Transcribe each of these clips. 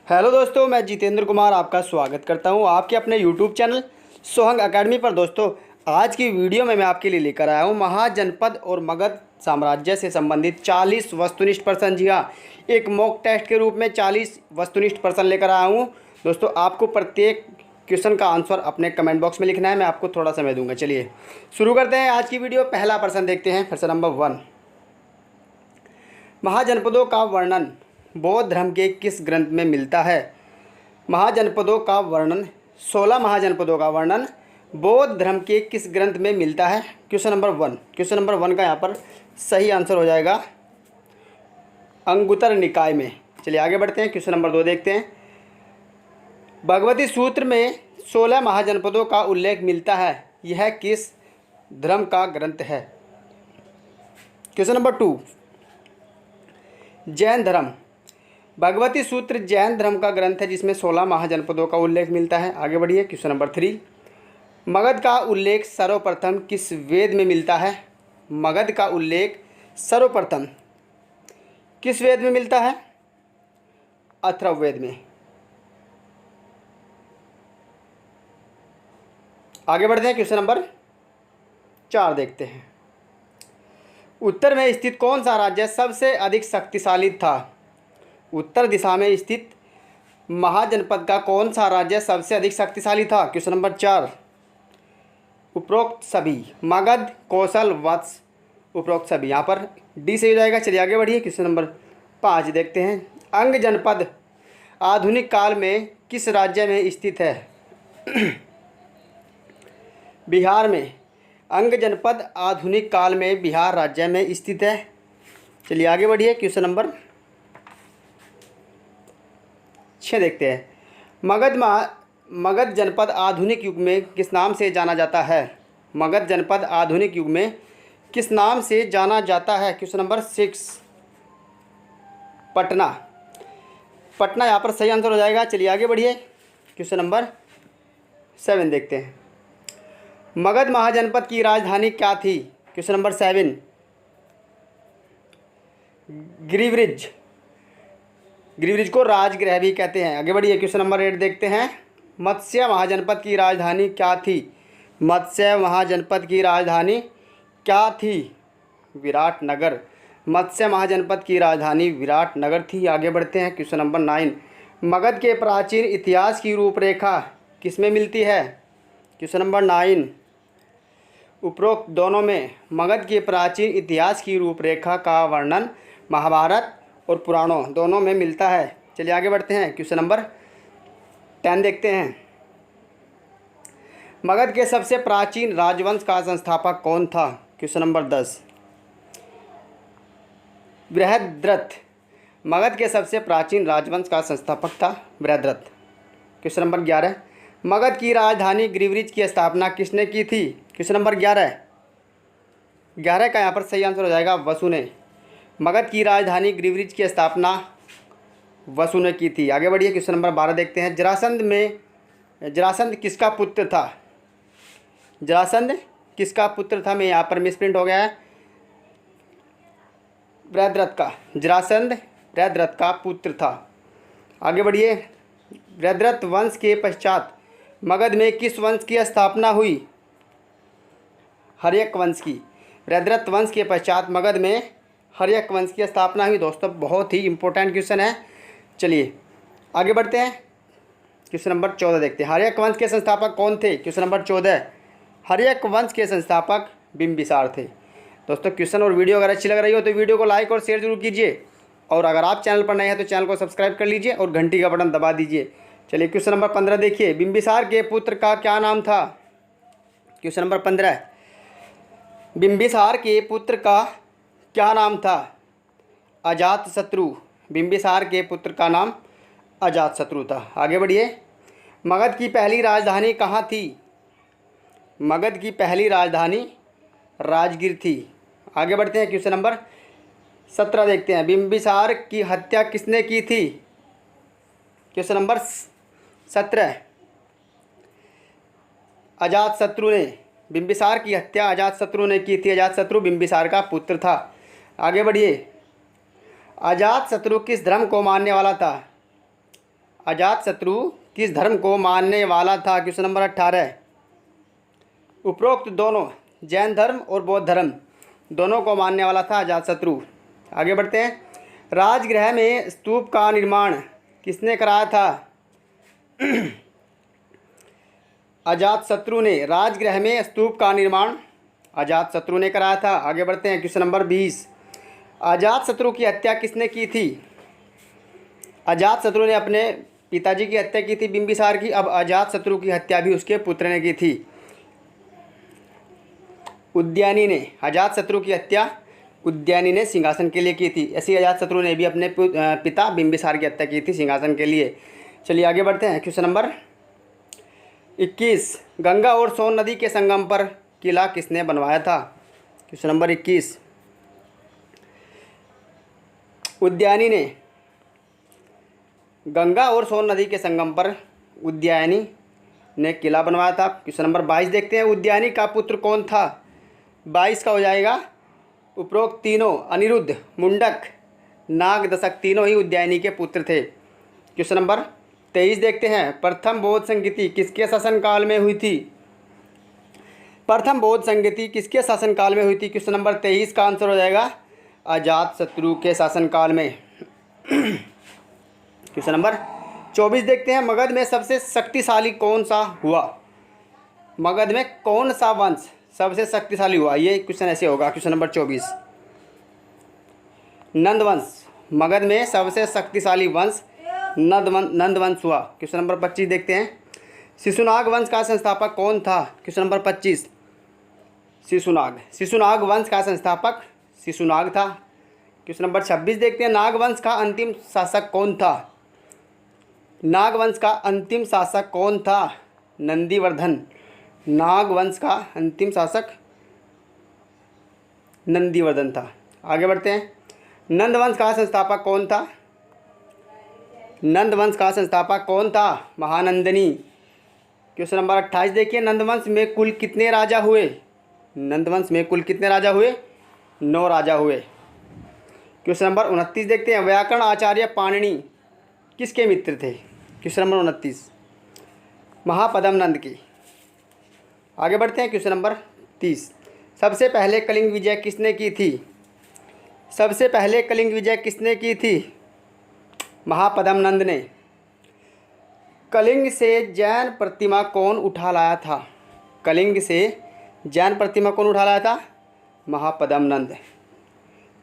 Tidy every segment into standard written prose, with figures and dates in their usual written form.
Hello दोस्तों, मैं जितेंद्र कुमार आपका स्वागत करता हूं आपके अपने यूट्यूब चैनल सोहंग एकेडमी पर। दोस्तों, आज की वीडियो में मैं आपके लिए लेकर आया हूं महाजनपद और मगध साम्राज्य से संबंधित 40 वस्तुनिष्ठ प्रश्न। जी हाँ, एक मॉक टेस्ट के रूप में 40 वस्तुनिष्ठ प्रश्न लेकर आया हूँ। दोस्तों, आपको प्रत्येक क्वेश्चन का आंसर अपने कमेंट बॉक्स में लिखना है। मैं आपको थोड़ा समय दूंगा। चलिए शुरू करते हैं आज की वीडियो। पहला प्रश्न देखते हैं। प्रश्न नंबर 1, महाजनपदों का वर्णन बौद्ध धर्म के किस ग्रंथ में मिलता है? महाजनपदों का वर्णन 16 महाजनपदों का वर्णन बौद्ध धर्म के किस ग्रंथ में मिलता है? Question number 1। क्वेश्चन नंबर 1 का यहाँ पर सही आंसर हो जाएगा अंगुत्तर निकाय में। चलिए आगे बढ़ते हैं। क्वेश्चन नंबर 2 देखते हैं। भगवती सूत्र में 16 महाजनपदों का उल्लेख मिलता है, यह किस धर्म का ग्रंथ है? क्वेश्चन नंबर 2, जैन धर्म। भगवती सूत्र जैन धर्म का ग्रंथ है जिसमें 16 महाजनपदों का उल्लेख मिलता है। आगे बढ़िए। क्वेश्चन नंबर 3, मगध का उल्लेख सर्वप्रथम किस वेद में मिलता है? मगध का उल्लेख सर्वप्रथम किस वेद में मिलता है? अथर्ववेद में। आगे बढ़ते हैं। क्वेश्चन नंबर 4 देखते हैं। उत्तर में स्थित कौन सा राज्य सबसे अधिक शक्तिशाली था? उत्तर दिशा में स्थित महाजनपद का कौन सा राज्य सबसे अधिक शक्तिशाली था? क्वेश्चन नंबर 4, उपरोक्त सभी। मगध, कौशल, वत्स, उपरोक्त सभी। यहाँ पर डी से हो जाएगा। चलिए आगे बढ़िए। क्वेश्चन नंबर 5 देखते हैं। अंग जनपद आधुनिक काल में किस राज्य में स्थित है? बिहार में। अंग जनपद आधुनिक काल में बिहार राज्य में स्थित है। चलिए आगे बढ़िए। क्वेश्चन नंबर 6 देखते हैं। मगध जनपद आधुनिक युग में किस नाम से जाना जाता है? मगध जनपद आधुनिक युग में किस नाम से जाना जाता है? Question number 6, Patna. पटना यहाँ पर सही आंसर हो जाएगा। चलिए आगे बढ़िए। क्वेश्चन नंबर 7 देखते हैं। मगध महाजनपद की राजधानी क्या थी? Question number 7, गिरिब्रिज। गिरिब्रिज को राजगृह भी कहते हैं। आगे बढ़िए। क्वेश्चन नंबर 8 देखते हैं। मत्स्य महाजनपद की राजधानी क्या थी? मत्स्य महाजनपद की राजधानी क्या थी? विराटनगर। मत्स्य महाजनपद की राजधानी विराटनगर थी। आगे बढ़ते हैं। क्वेश्चन नंबर 9, मगध के प्राचीन इतिहास की रूपरेखा किसमें मिलती है? क्वेश्चन नंबर 9, उपरोक्त दोनों में मगध के प्राचीन इतिहास की रूपरेखा का वर्णन महाभारत और पुराणों दोनों में मिलता है। चलिए आगे बढ़ते हैं। क्वेश्चन नंबर 10 देखते हैं। मगध के सबसे प्राचीन राजवंश का संस्थापक कौन था? Question number 10, Brihadratha. मगध के सबसे प्राचीन राजवंश का संस्थापक था बृहद्रथ। क्वेश्चन नंबर 11, मगध की राजधानी गिरिब्रिज की स्थापना किसने की थी? क्वेश्चन नंबर 11 का यहाँ पर सही आंसर हो जाएगा वसु ने। मगध की राजधानी गिरिब्रिज की स्थापना वसु ने की थी। आगे बढ़िए। क्वेश्चन नंबर 12 देखते हैं। जरासंध किसका पुत्र था? जरासंध किसका पुत्र था? मैं यहाँ पर मिसप्रिंट हो गया है। बृहद्रथ का। जरासंध बृहद्रथ का पुत्र था। आगे बढ़िए। बृहद्रथ वंश के पश्चात मगध में किस वंश की स्थापना हुई? हर्यक वंश की। बृहद्रथ वंश के पश्चात मगध में हर्यक वंश की स्थापना हुई। दोस्तों, बहुत ही इंपॉर्टेंट क्वेश्चन है। चलिए आगे बढ़ते हैं। क्वेश्चन नंबर 14 देखते हैं। हर्यक वंश के संस्थापक कौन थे? क्वेश्चन नंबर 14, हर्यक वंश के संस्थापक बिंबिसार थे। दोस्तों, क्वेश्चन और वीडियो अगर अच्छी लग रही हो तो वीडियो को लाइक और शेयर जरूर कीजिए, और अगर आप चैनल पर नए हैं तो चैनल को सब्सक्राइब कर लीजिए और घंटी का बटन दबा दीजिए। चलिए क्वेश्चन नंबर 15 देखिए। बिंबिसार के पुत्र का क्या नाम था? क्वेश्चन नंबर 15, बिंबिसार के पुत्र का क्या नाम था? अजातशत्रु। बिंबिसार के पुत्र का नाम अजातशत्रु था। आगे बढ़िए। मगध की पहली राजधानी कहाँ थी? मगध की पहली राजधानी राजगीर थी। आगे बढ़ते हैं। क्वेश्चन नंबर 17 देखते हैं। बिंबिसार की हत्या किसने की थी? क्वेश्चन नंबर 17, अजातशत्रु ने। बिंबिसार की हत्या अजातशत्रु ने की थी। अजातशत्रु बिंबिसार का पुत्र था। आगे बढ़िए। अजातशत्रु किस धर्म को मानने वाला था? अजातशत्रु किस धर्म को मानने वाला था? Question number 18। उपरोक्त दोनों जैन धर्म और बौद्ध धर्म दोनों को मानने वाला था अजातशत्रु। आगे बढ़ते हैं। राजगृह में स्तूप का निर्माण किसने कराया था? अजातशत्रु ने। राजगृह में स्तूप का निर्माण अजातशत्रु ने कराया था। आगे बढ़ते हैं। Question number 20। अजातशत्रु की हत्या किसने की थी? अजातशत्रु ने अपने पिताजी की हत्या की थी बिंबिसार की। अब अजातशत्रु की हत्या भी उसके पुत्र ने की थी, उद्यानी ने। अजातशत्रु की हत्या उद्यानी ने सिंहासन के लिए की थी। ऐसी अजातशत्रु ने भी अपने पिता बिंबिसार की हत्या की थी सिंहासन के लिए। चलिए आगे बढ़ते हैं। Question number 21। गंगा और सोन नदी के संगम पर किला किसने बनवाया था? Question number 21। उद्यानी ने। गंगा और सोन नदी के संगम पर उद्यानी ने किला बनवाया था। क्वेश्चन नंबर 22 देखते हैं। उद्यानी का पुत्र कौन था? 22 का हो जाएगा उपरोक्त तीनों अनिरुद्ध, मुंडक, नागदशक तीनों ही उद्यानी के पुत्र थे। क्वेश्चन नंबर 23 देखते हैं। प्रथम बौद्ध संगीति किसके शासनकाल में हुई थी? प्रथम बौद्ध संगीति किसके शासनकाल में हुई थी? क्वेश्चन नंबर 23 का आंसर हो जाएगा अजातशत्रु के शासनकाल में। क्वेश्चन नंबर 24 देखते हैं। मगध में सबसे शक्तिशाली कौन सा हुआ? मगध में कौन सा वंश सबसे शक्तिशाली हुआ? ये क्वेश्चन ऐसे होगा। Question number 24। नंदवंश। मगध में सबसे शक्तिशाली वंश नंदवंश हुआ। क्वेश्चन नंबर 25 देखते हैं। शिशुनाग वंश का संस्थापक कौन था? Question number 25। शिशुनाग वंश का संस्थापक शिशुनाग था। क्वेश्चन नंबर 26 देखते हैं। नागवंश का अंतिम शासक कौन था? नागवंश का अंतिम शासक कौन था? नंदीवर्धन। नागवंश का अंतिम शासक नंदीवर्धन था। आगे बढ़ते हैं। नंदवंश का संस्थापक कौन था? नंदवंश का संस्थापक कौन था? महानंदिनी। क्वेश्चन नंबर 28 देखिए। नंदवंश में कुल कितने राजा हुए? नंदवंश में कुल कितने राजा हुए? 9 राजा हुए। क्वेश्चन नंबर 29 देखते हैं। व्याकरण आचार्य पाणिनि किसके मित्र थे? क्वेश्चन नंबर 29 महापद्म नंद की। आगे बढ़ते हैं। Question number 30। सबसे पहले कलिंग विजय किसने की थी? सबसे पहले कलिंग विजय किसने की थी? महापद्म नंद ने। कलिंग से जैन प्रतिमा कौन उठा लाया था? कलिंग से जैन प्रतिमा कौन उठा लाया था? महापद्म नंद।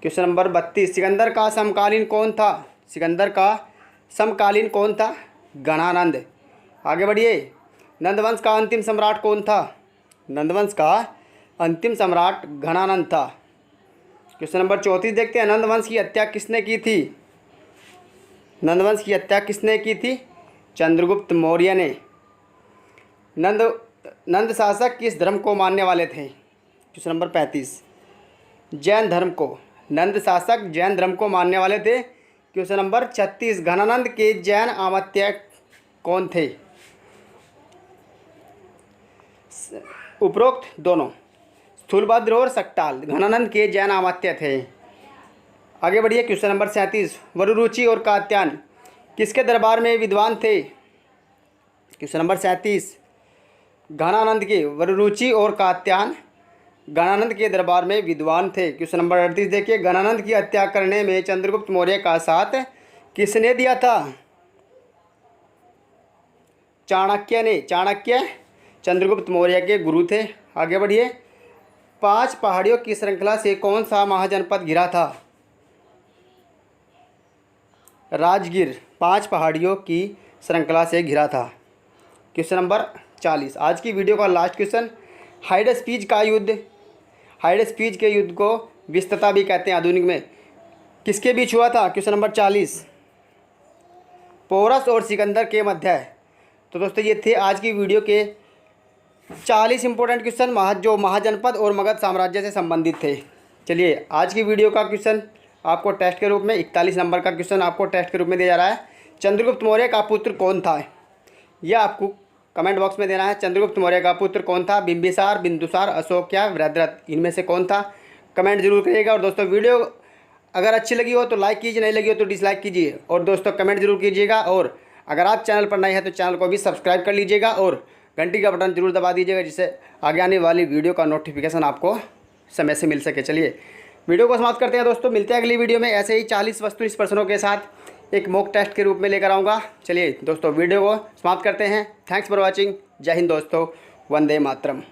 Question number 32। सिकंदर का समकालीन कौन था? सिकंदर का समकालीन कौन था? गणानंद। आगे बढ़िए। नंदवंश का अंतिम सम्राट कौन था? नंदवंश का अंतिम सम्राट गणानंद था। क्वेश्चन नंबर 34 देखते हैं। नंदवंश की हत्या किसने की थी? नंदवंश की हत्या किसने की थी? चंद्रगुप्त मौर्य ने। नंद शासक किस धर्म को मानने वाले थे? क्वेश्चन नंबर 35 जैन धर्म को। नंद शासक जैन धर्म को मानने वाले थे। क्वेश्चन नंबर 36 घनानंद के जैन अमात्य कौन थे? उपरोक्त दोनों स्थूलभद्र और सकटाल घनानंद के जैन अमात्य थे। आगे बढ़िए। क्वेश्चन नंबर 37 वरुरुचि और कात्यायन किसके दरबार में विद्वान थे? क्वेश्चन नंबर 37 घनानंद के। वरुरुचि और कात्यायन घनानंद के दरबार में विद्वान थे। क्वेश्चन नंबर 38 देखिए। घनानंद की हत्या करने में चंद्रगुप्त मौर्य का साथ किसने दिया था? चाणक्य ने। चाणक्य चंद्रगुप्त मौर्य के गुरु थे। आगे बढ़िए। 5 पहाड़ियों की श्रृंखला से कौन सा महाजनपद घिरा था? राजगीर 5 पहाड़ियों की श्रृंखला से घिरा था। क्वेश्चन नंबर 40 आज की वीडियो का लास्ट क्वेश्चन। हाइडेस्पीज का युद्ध, हाइडेस्पीज के युद्ध को विस्तता भी कहते हैं आधुनिक में, किसके बीच हुआ था? क्वेश्चन नंबर 40 पोरस और सिकंदर के मध्य। तो दोस्तों ये थे आज की वीडियो के 40 इंपॉर्टेंट क्वेश्चन जो महाजनपद और मगध साम्राज्य से संबंधित थे। चलिए आज की वीडियो का क्वेश्चन आपको टेस्ट के रूप में 41 नंबर का क्वेश्चन आपको टेस्ट के रूप में दिया जा रहा है। चंद्रगुप्त मौर्य का पुत्र कौन था? यह आपको कमेंट बॉक्स में देना है। चंद्रगुप्त मौर्य का पुत्र कौन था? बिंबिसार, बिंदुसार, अशोक या वृद्धरथ, इनमें से कौन था? कमेंट जरूर करिएगा। और दोस्तों वीडियो अगर अच्छी लगी हो तो लाइक कीजिए, नहीं लगी हो तो डिसलाइक कीजिए। और दोस्तों कमेंट जरूर कीजिएगा। और अगर आप चैनल पर नए हैं तो चैनल को भी सब्सक्राइब कर लीजिएगा और घंटी का बटन जरूर दबा दीजिएगा, जिससे आगे आने वाली वीडियो का नोटिफिकेशन आपको समय से मिल सके। चलिए वीडियो को समाप्त करते हैं दोस्तों, मिलते हैं अगली वीडियो में ऐसे ही 40 वस्तुनिष्ठ प्रश्नों के साथ एक मॉक टेस्ट के रूप में लेकर आऊँगा। चलिए दोस्तों वीडियो को समाप्त करते हैं। Thanks for watching. जय हिंद दोस्तों, वंदे मातरम।